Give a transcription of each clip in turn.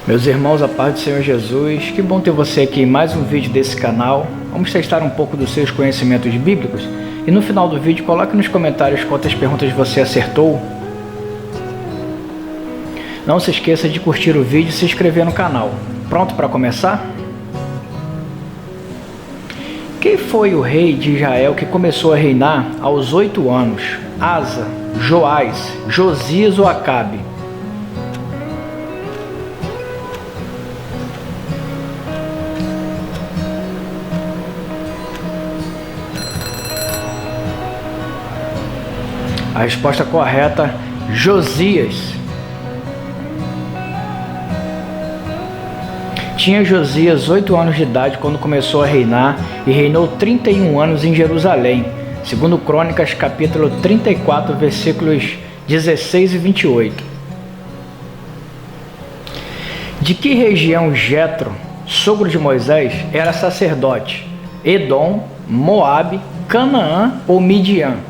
Meus irmãos, a paz do Senhor Jesus, que bom ter você aqui em mais um vídeo desse canal. Vamos testar um pouco dos seus conhecimentos bíblicos e no final do vídeo coloque nos comentários quantas perguntas você acertou. Não se esqueça de curtir o vídeo e se inscrever no canal. Pronto para começar? Quem foi o rei de Israel que começou a reinar aos 8 anos? Asa, Joás, Josias ou Acabe? A resposta correta, Josias. Tinha Josias 8 anos de idade quando começou a reinar e reinou 31 anos em Jerusalém, segundo Crônicas capítulo 34, versículos 16 e 28. De que região Jetro, sogro de Moisés, era sacerdote? Edom, Moabe, Canaã ou Midian?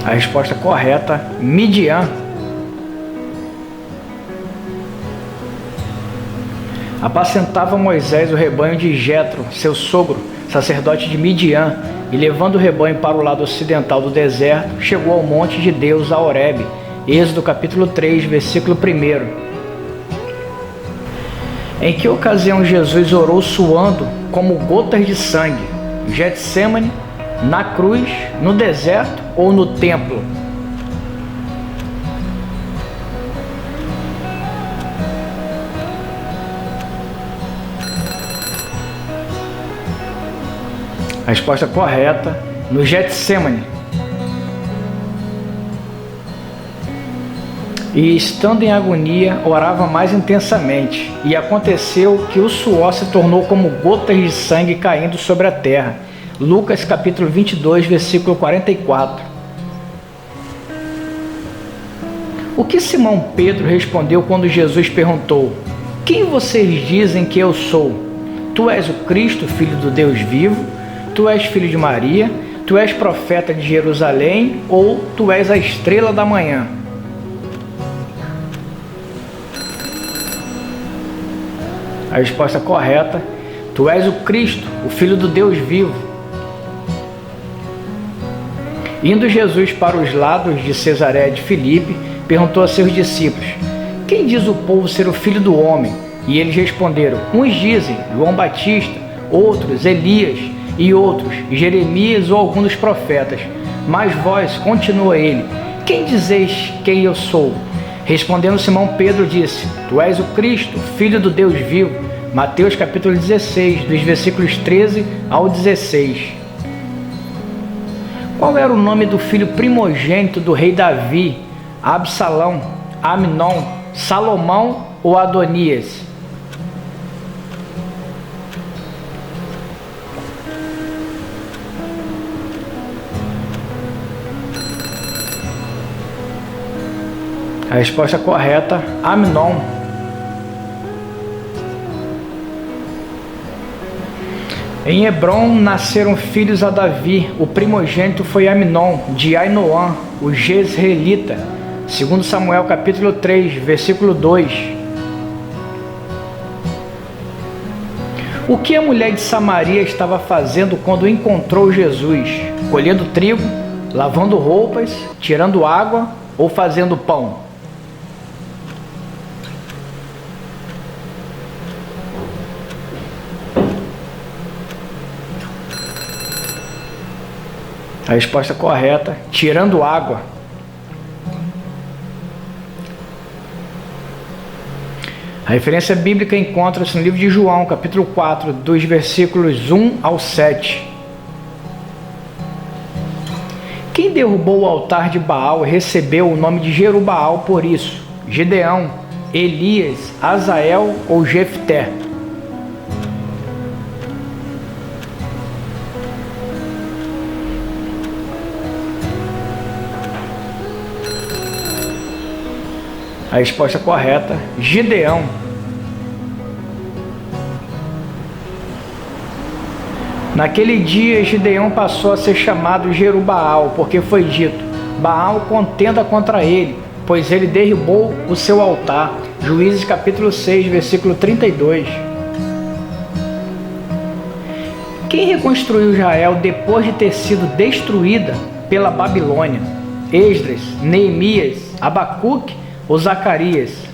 A resposta correta, Midian. Apacentava Moisés o rebanho de Jetro, seu sogro, sacerdote de Midian, e levando o rebanho para o lado ocidental do deserto, chegou ao monte de Deus, a Horebe. Êxodo capítulo 3, versículo 1. Em que ocasião Jesus orou suando como gotas de sangue? Getsemane, na cruz, no deserto ou no templo? A resposta correta, no Getsemane. E estando em agonia, orava mais intensamente, e aconteceu que o suor se tornou como gotas de sangue caindo sobre a terra. Lucas capítulo 22, versículo 44. O que Simão Pedro respondeu quando Jesus perguntou: quem vocês dizem que eu sou? Tu és o Cristo, filho do Deus vivo? Tu és filho de Maria? Tu és profeta de Jerusalém? Ou tu és a estrela da manhã? A resposta correta: tu és o Cristo, o filho do Deus vivo. Indo Jesus para os lados de Cesareia de Filipe, perguntou a seus discípulos: quem diz o povo ser o filho do homem? E eles responderam: uns dizem João Batista, outros Elias, e outros Jeremias ou algum dos profetas. Mas vós, continua ele, quem dizeis quem eu sou? Respondendo Simão Pedro disse: tu és o Cristo, filho do Deus vivo. Mateus capítulo 16, dos versículos 13 ao 16. Qual era o nome do filho primogênito do rei Davi? Absalão, Amnon, Salomão ou Adonias? A resposta correta, Amnon. Em Hebrom nasceram filhos a Davi. O primogênito foi Amnon, de Ainoã, o Jezreelita. Segundo Samuel capítulo 3, versículo 2. O que a mulher de Samaria estava fazendo quando encontrou Jesus? Colhendo trigo, lavando roupas, tirando água ou fazendo pão? A resposta correta, tirando água. A referência bíblica encontra-se no livro de João, capítulo 4, dos versículos 1 ao 7. Quem derrubou o altar de Baal e recebeu o nome de Jerubaal por isso? Gideão, Elias, Azael ou Jefté? A resposta correta, Gideão. Naquele dia, Gideão passou a ser chamado Jerubaal, porque foi dito: Baal contenda contra ele, pois ele derribou o seu altar. Juízes capítulo 6, versículo 32. Quem reconstruiu Israel depois de ter sido destruída pela Babilônia? Esdras, Neemias, Abacuque ou Zacarias?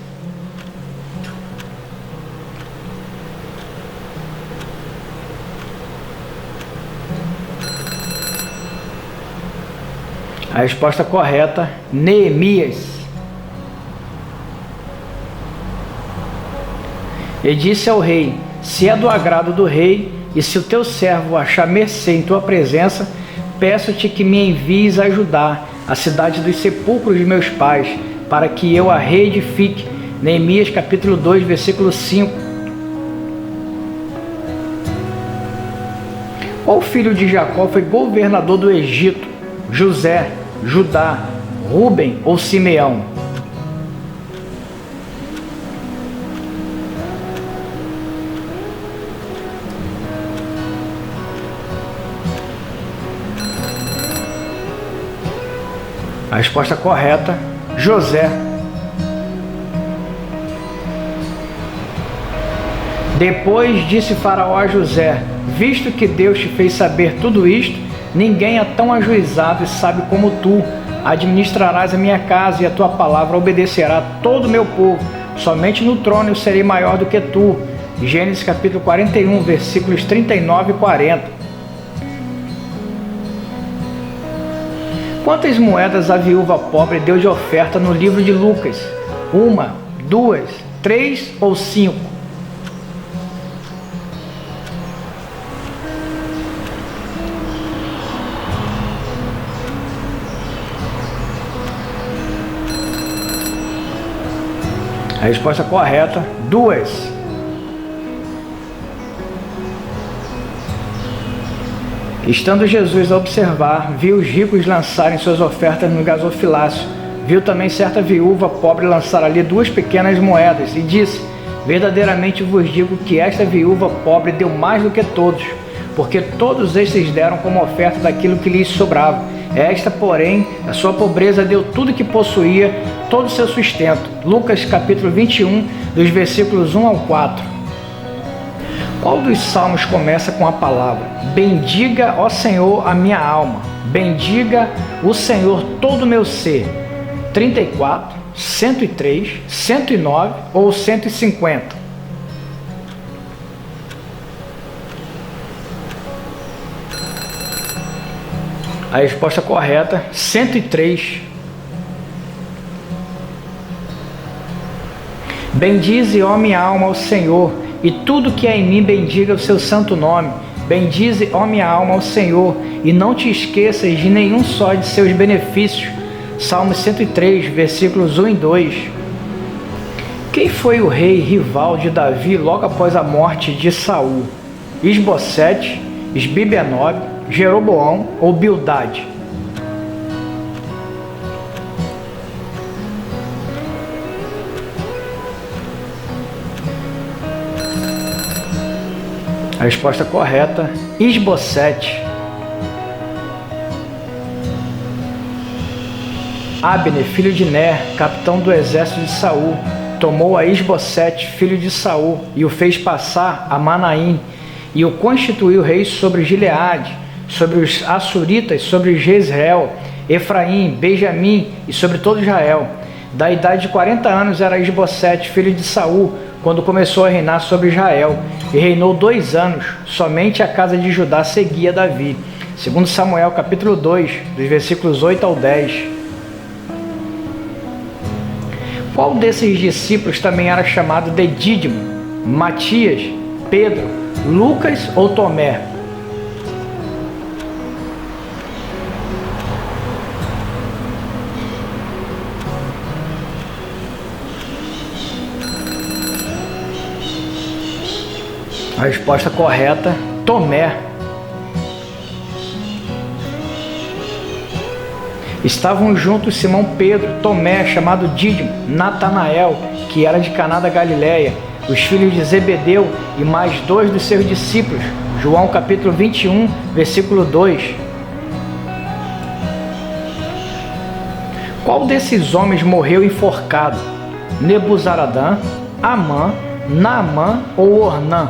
A resposta correta, Neemias. E disse ao rei: se é do agrado do rei, e se o teu servo achar mercê em tua presença, peço-te que me envies a ajudar a cidade dos sepulcros de meus pais, para que eu a reedifique. Neemias capítulo 2, versículo 5. Qual filho de Jacó foi governador do Egito? José, Judá, Rúben ou Simeão? A resposta correta, José. Depois disse Faraó a José: visto que Deus te fez saber tudo isto, ninguém é tão ajuizado e sábio como tu. Administrarás a minha casa e a tua palavra obedecerá todo o meu povo. Somente no trono eu serei maior do que tu. Gênesis capítulo 41, versículos 39 e 40. Quantas moedas a viúva pobre deu de oferta no livro de Lucas? 1, 2, 3 ou 5? A resposta correta, 2. Estando Jesus a observar, viu os ricos lançarem suas ofertas no gasofilácio. Viu também certa viúva pobre lançar ali 2 pequenas moedas e disse: verdadeiramente vos digo que esta viúva pobre deu mais do que todos, porque todos estes deram como oferta daquilo que lhes sobrava. Esta, porém, a sua pobreza deu tudo que possuía, todo o seu sustento. Lucas capítulo 21, dos versículos 1 ao 4. Qual dos salmos começa com a palavra: bendiga, ó Senhor, a minha alma, bendiga o Senhor todo o meu ser? 34, 103, 109 ou 150? A resposta correta, 103. Bendize, ó minha alma, ao Senhor, e tudo que é em mim bendiga o seu santo nome. Bendize, ó minha alma, ao Senhor, e não te esqueças de nenhum só de seus benefícios. Salmo 103, versículos 1 e 2. Quem foi o rei rival de Davi logo após a morte de Saul? Isbosete, Esbibenob, Jeroboão ou Bildade? A resposta correta, Isbosete. Abner, filho de Ner, capitão do exército de Saul, tomou a Isbosete, filho de Saul, e o fez passar a Manaim, e o constituiu rei sobre Gileade, sobre os Assuritas, sobre Jezreel, Efraim, Benjamim e sobre todo Israel. Da idade de 40 anos era Isbosete, filho de Saul, quando começou a reinar sobre Israel, e reinou 2 anos. Somente a casa de Judá seguia Davi. 2 Samuel capítulo 2, dos versículos 8 ao 10. Qual desses discípulos também era chamado de Dídimo? Matias, Pedro, Lucas ou Tomé? A resposta correta, Tomé. Estavam juntos Simão Pedro, Tomé, chamado Dídimo, Natanael, que era de Caná da Galileia, os filhos de Zebedeu e mais 2 dos seus discípulos. João capítulo 21, versículo 2. Qual desses homens morreu enforcado? Nebuzaradã, Amã, Naamã ou Ornã?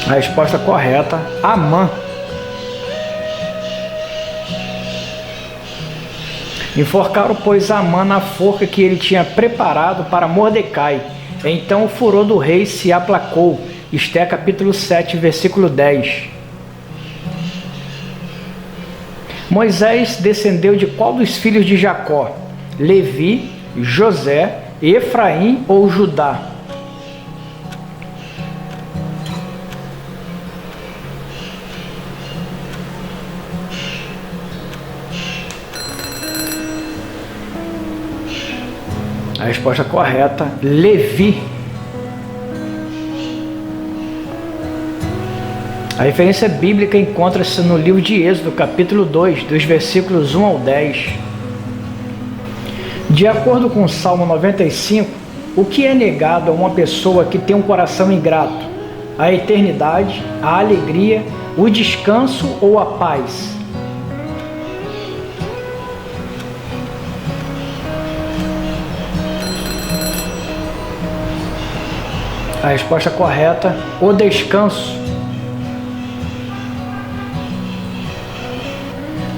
A resposta correta, Amã. Enforcaram, pois, Amã na forca que ele tinha preparado para Mordecai. Então o furor do rei se aplacou. Esté capítulo 7, versículo 10. Moisés descendeu de qual dos filhos de Jacó? Levi, José, Efraim ou Judá? A resposta correta, Levi. A referência bíblica encontra-se no livro de Êxodo, capítulo 2, dos versículos 1 ao 10. De acordo com o Salmo 95, o que é negado a uma pessoa que tem um coração ingrato? A eternidade, a alegria, o descanso ou a paz? A resposta correta, o descanso.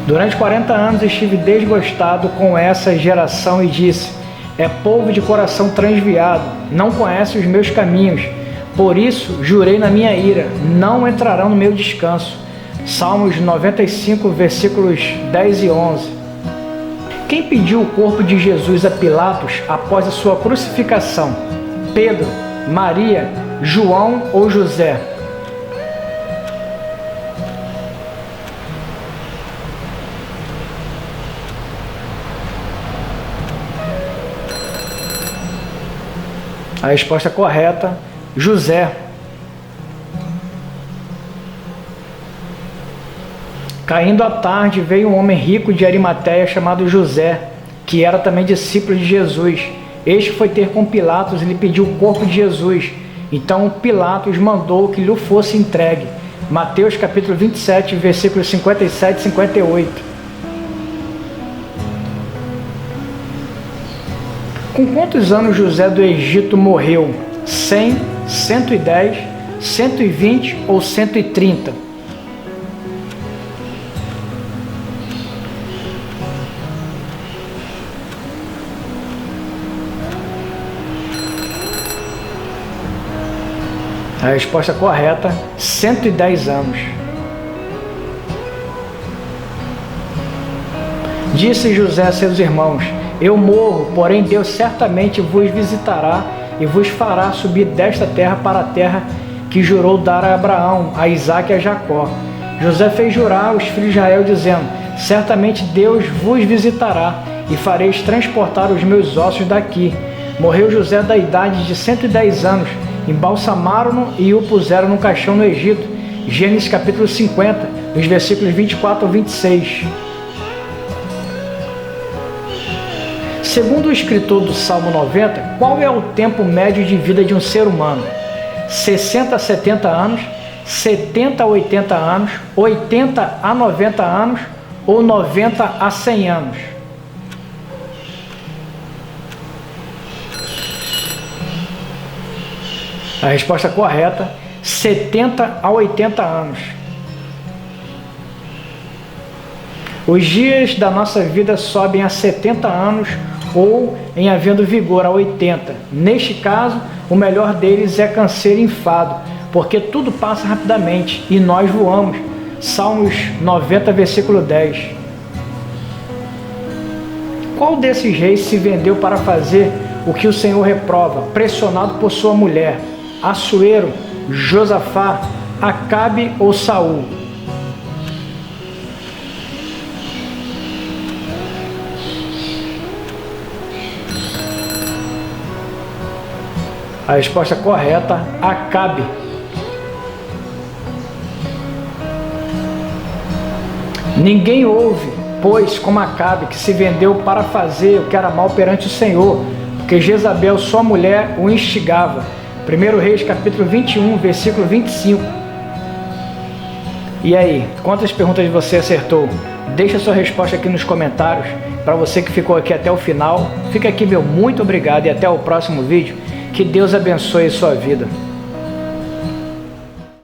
Durante 40 anos estive desgostado com essa geração e disse: é povo de coração transviado, não conhece os meus caminhos. Por isso jurei na minha ira, não entrarão no meu descanso. Salmos 95, versículos 10 e 11. Quem pediu o corpo de Jesus a Pilatos após a sua crucificação? Pedro, Maria, João ou José? A resposta correta, José. Caindo à tarde, veio um homem rico de Arimateia chamado José, que era também discípulo de Jesus. Este foi ter com Pilatos e lhe pediu o corpo de Jesus. Então Pilatos mandou que lhe fosse entregue. Mateus capítulo 27, versículos 57 e 58. Com quantos anos José do Egito morreu? 100, 110, 120 ou 130? A resposta correta, 110 anos. Disse José a seus irmãos: eu morro, porém Deus certamente vos visitará e vos fará subir desta terra para a terra que jurou dar a Abraão, a Isaque e a Jacó. José fez jurar os filhos de Israel, dizendo: certamente Deus vos visitará e fareis transportar os meus ossos daqui. Morreu José da idade de 110 anos, embalsamaram-no e o puseram no caixão no Egito. Gênesis capítulo 50, dos versículos 24 ao 26. Segundo o escritor do Salmo 90, qual é o tempo médio de vida de um ser humano? 60 a 70 anos, 70 a 80 anos, 80 a 90 anos ou 90 a 100 anos? A resposta correta, 70 a 80 anos. Os dias da nossa vida sobem a 70 anos ou, em havendo vigor, a 80. Neste caso, o melhor deles é canseiro e enfado, porque tudo passa rapidamente e nós voamos. Salmos 90, versículo 10. Qual desses reis se vendeu para fazer o que o Senhor reprova, pressionado por sua mulher? Assuero, Josafá, Acabe ou Saul? A resposta correta, Acabe. Ninguém houve, pois, como Acabe, que se vendeu para fazer o que era mal perante o Senhor, porque Jezabel, sua mulher, o instigava. 1 Reis, capítulo 21, versículo 25. E aí, quantas perguntas você acertou? Deixa sua resposta aqui nos comentários. Para você que ficou aqui até o final, fica aqui meu muito obrigado e até o próximo vídeo. Que Deus abençoe a sua vida.